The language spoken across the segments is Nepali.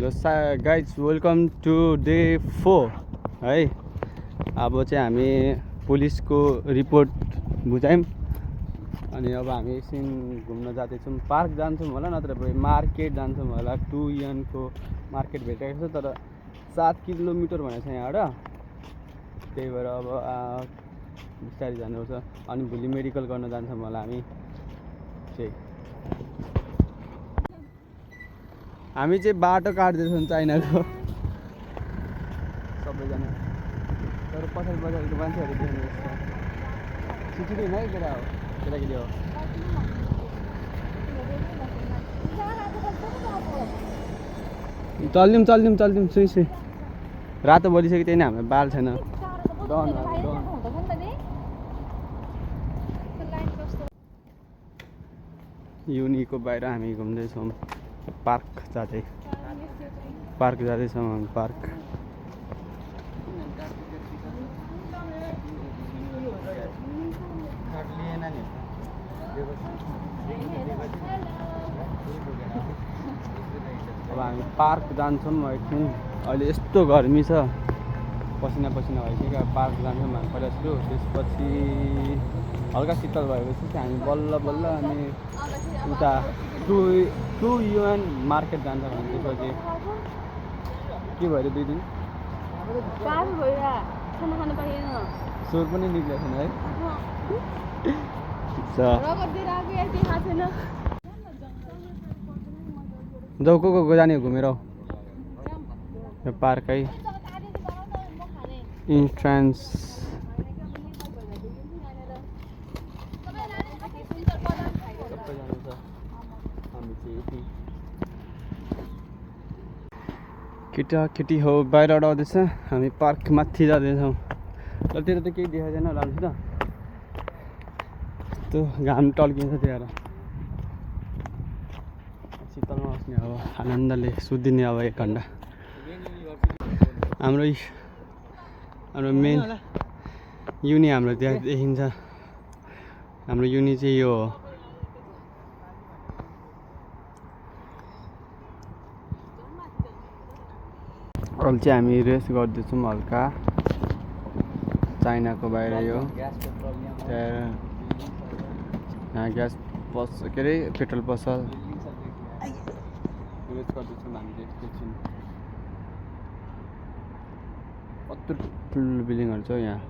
यो गाइज वेलकम टु डे 4 है। अब चाहिँ हामी पुलिसको रिपोर्ट बुझायौँ अनि अब हामी एकछिन घुम्न जाँदैछौँ। पार्क जान्छौँ होला, नत्र मार्केट जान्छौँ होला। 2 UN को मार्केट भेटेको छ, तर 7 किलोमिटर भनेको छ यहाँबाट। त्यही भएर अब बिस्तारै जानुपर्छ। अनि भोलि मेडिकल गर्न जान्छौँ होला हामी चाहिँ बाटो काट्दैछौँ चाइनाको सबैजना। तर पछाडि बजारको मान्छेहरू देख्नु छिटो है केटा हो केटाकेटी हो। चल्दिउँ सुई रातो बलिसक्यो, त्यही नै हाम्रो बाल छैन। युनिको बाहिर हामी घुम्दैछौँ। पार्क जाँदैछौँ हामी पार्क। अब हामी पार्क जान्छौँ एकछिन। अहिले यस्तो गर्मी छ, पसिना भइसक्यो। पार्क जान्छौँ हामी पहिला सुरु, त्यसपछि हल्का शीतल भएपछि चाहिँ हामी बल्ल अनि उता 2 UN मार्केट जान्छ भने त्यसपछि के भयो 2 दिन स्वर पनि निक्लेको छैन है। जाऊ को जाने घुमेर यो पार्क है। इन्ट्रान्स केटी हो बाहिर आउँदैछ। हामी पार्क माथि जाँदैछौँ। र त्यो त केही देखाइँदैन राम्रो त, यस्तो घाम टल्किन्छ त्यहाँ। शीतलमा बस्ने अब आनन्दले सुत्दिने अब 1 घन्टा। हाम्रो मेन युनि हाम्रो त्यहाँ देखिन्छ। हाम्रो युनि चाहिँ यो हो। अहिले चाहिँ हामी रेस्ट गर्दैछौँ हल्का चाइनाको बाहिर। यो यहाँ ग्यास के अरे पेट्रोल पसल रेस्ट गर्दैछौँ हामीले एकछिन। कत्रो ठुलो बिल्डिङहरू छ यहाँ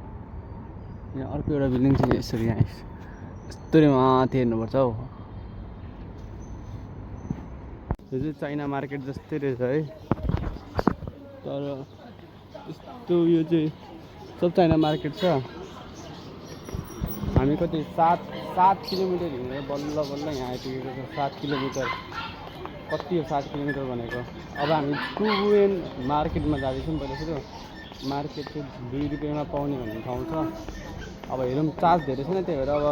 अर्को एउटा बिल्डिङ छ यसरी। यहाँ यस्तरी माथि हेर्नुपर्छ हौ। यो चाहिँ चाइना मार्केट जस्तै रहेछ है, तर यस्तो यो चाहिँ सब चाइना मार्केट छ। हामी कति 7 किलोमिटर हिँडेर बल्ल यहाँ आइपुगेको छ। 7 किलोमिटर कति हो 7 किलोमिटर भनेको। अब हामी 2 UN मार्केटमा जाँदैछौँ। पहिला सुरु मार्केट चाहिँ 2 रुपियाँमा पाउने भन्ने ठाउँ छ। अब हेरौँ चार्ज धेरै छैन, त्यही भएर अब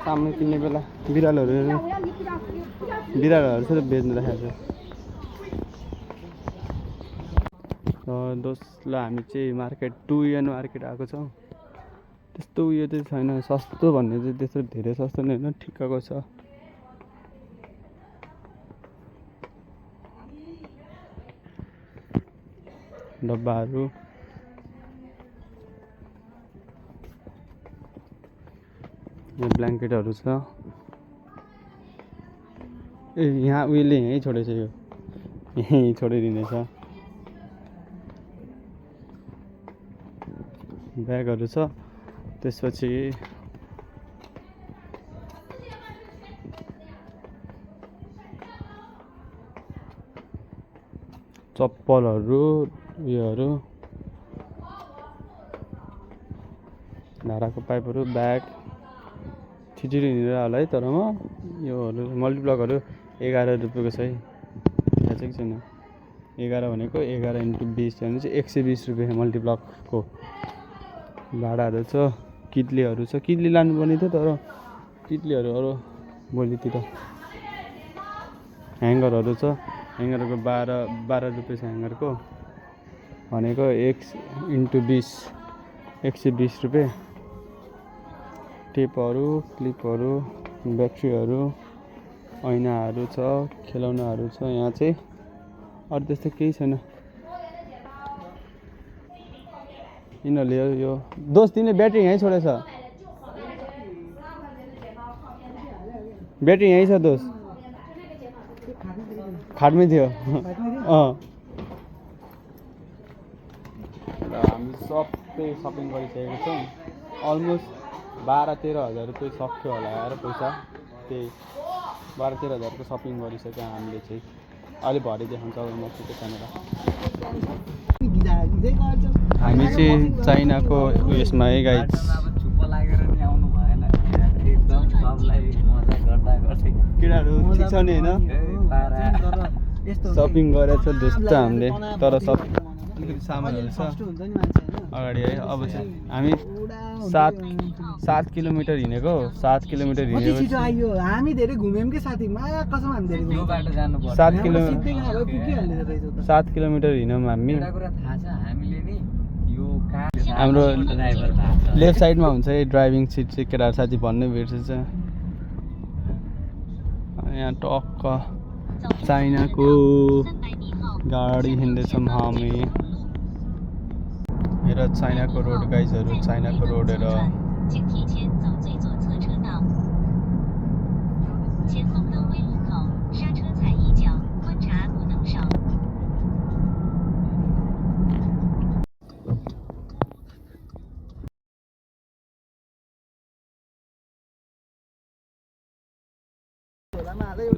सामान किन्ने बेला बिरालोहरू चाहिँ बेच्नु राखेको छ। दोस्रो हामी चाहिँ मार्केट 2 UN मार्केट आएको छौँ। त्यस्तो उयो चाहिँ छैन, सस्तो भन्ने चाहिँ त्यस्तो धेरै सस्तो नै होइन, ठिक्कको छ। डब्बाहरू यो ब्ल्याङ्केटहरू छ। यहाँ उयोले यहीँ छोडेछ, यो यहीँ छोडिदिनेछ। ब्यागहरू छ। त्यसपछि चप्पलहरू उयोहरू, धाराको पाइपहरू, ब्याग छिटो हिँडेर होला है। तर योहरू मल्टिब्लकहरू 11 रुपियाँको छ है। थाहा छ कि छैन? 11 भनेको 11 × 20 भने चाहिँ 120 रुपियाँ मल्टिब्लकको भाडाहरू छ। कित्लीहरू छ, कित्ली लानुपर्ने थियो तर कित्लीहरू अरू भोलितिर। ह्याङ्गरहरू छ, ह्याङ्गरको 12 रुपियाँ छ ह्याङ्गरको भनेको 1 × 20 120 रुपियाँ। टेपहरू, क्लिपहरू, ब्याट्रीहरू, ऐनाहरू छ, खेलौनाहरू छ। यहाँ चाहिँ अरू त्यस्तो केही छैन यिनीहरूले यो दोस्त तिमीले ब्याट्री यहीँ छोडेछ ब्याट्री यहीँ छ दोस्त खाटमै थियो हामी सबै सपिङ गरिसकेको छौँ अलमोस्ट 12-13 हजार रुपियाँ सक्यो होला यार पैसा त्यही 12-13 हजारको सपिङ गरिसक्यो हामीले चाहिँ अलि भरे देखाउँछ अब म त्यो क्यामेरा हामी चाहिँ चाइनाको उयसमा है गाइज केटाहरू ठिक छ नि होइन सपिङ गरेर छ दोस्त हामीले तर सब अलिकति सामानहरू छ अगाडि है अब चाहिँ हामी 7 किलोमिटर हिँडेको 7 किलोमिटर हिँडेको हामी धेरै घुम्यौँ कि साथी माया कसम हामी धेरै घुम्यौँ 7 किलोमिटर हिँड्यौँ हामी हाम्रो लेफ्ट साइडमा हुन्छ है ड्राइभिङ सिट चाहिँ केटाहरू साथी भन्नै बिर्सेछ यहाँ टक्क चाइनाको गाडी हिँड्दैछौँ हामी हेर चाइनाको रोड गाइजहरू चाइनाको रोड हेर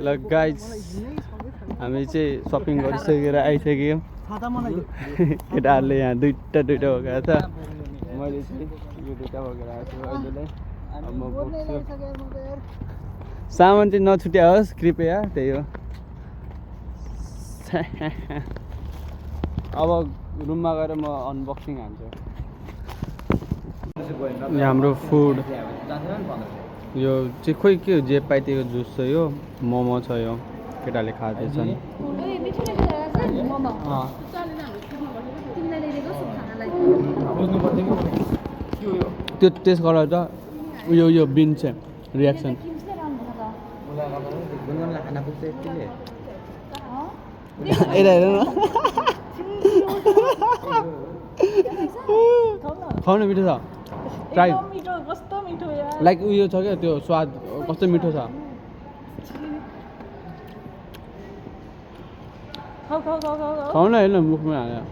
ल गाइज हामी चाहिँ सपिङ गरिसकेर आइसक्यौँ केटाहरूले यहाँ दुईवटा बोकेर छ मैले चाहिँ यो दुईवटा बोकेर आएको छु अहिलेलाई अब म बोक्छु सामान चाहिँ नछुट्याओस् कृपया त्यही हो अब रुममा गएर म अनबक्सिङ हान्छु यहाँ हाम्रो फुड यो चाहिँ खोइ के हो जे पाइदिएको जुस छ यो मोमो छ यो केटाले खाँदैछन् त्यो टेस्ट गर त यो बिन चाहिँ रियाक्सन खाउन मिठो छ ट्राई लाइक उयो छ क्या त्यो स्वाद कस्तो मिठो छ खाउन हेर्न मुखमा हालेर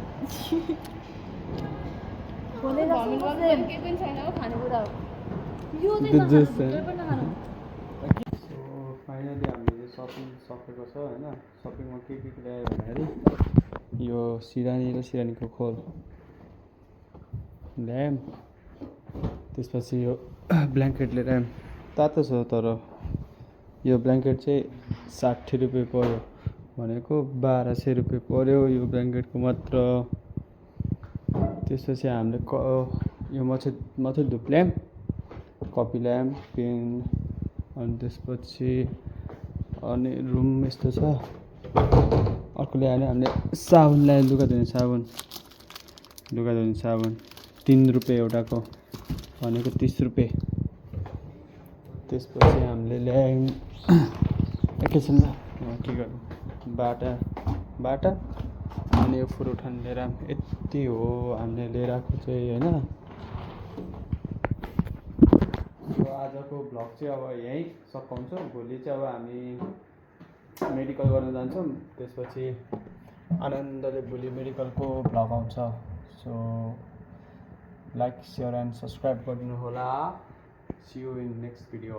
फाइनली हामीले सपिङ सकेको छ होइन सपिङमा के ल्यायो भन्दाखेरि यो सिरानी र सिरानीको खोल ल्यायौँ त्यसपछि यो ब्ल्याङ्केट लिएर आयौँ तातो छ तर यो ब्ल्याङ्केट चाहिँ 60 रुपियाँ पर्यो भनेको 1200 रुपियाँ पर्यो यो ब्ल्याङ्केटको मात्र त्यसपछि हामीले यो मात्रै धुप ल्यायौँ कपी ल्यायौँ पेन अनि त्यसपछि अनि रुम यस्तो छ अर्को ल्यायो हामीले साबुन ल्यायो लुगा धुने साबुन 3 रुपियाँ एउटाको भनेको 30 रुपियाँ त्यसपछि हामीले ल्यायौँ एकैछिनमा के गर्नु बाटा अनि यो फ्रुटन लिएर यति हो हामीले लिएर आएको चाहिँ होइन आजको भ्लग चाहिँ अब यहीँ सकाउँछौँ भोलि चाहिँ अब हामी मेडिकल गर्न जान्छौँ त्यसपछि आनन्दले भोलि मेडिकलको भ्लग आउँछ so like share and subscribe गरिदिनु होला see you in next video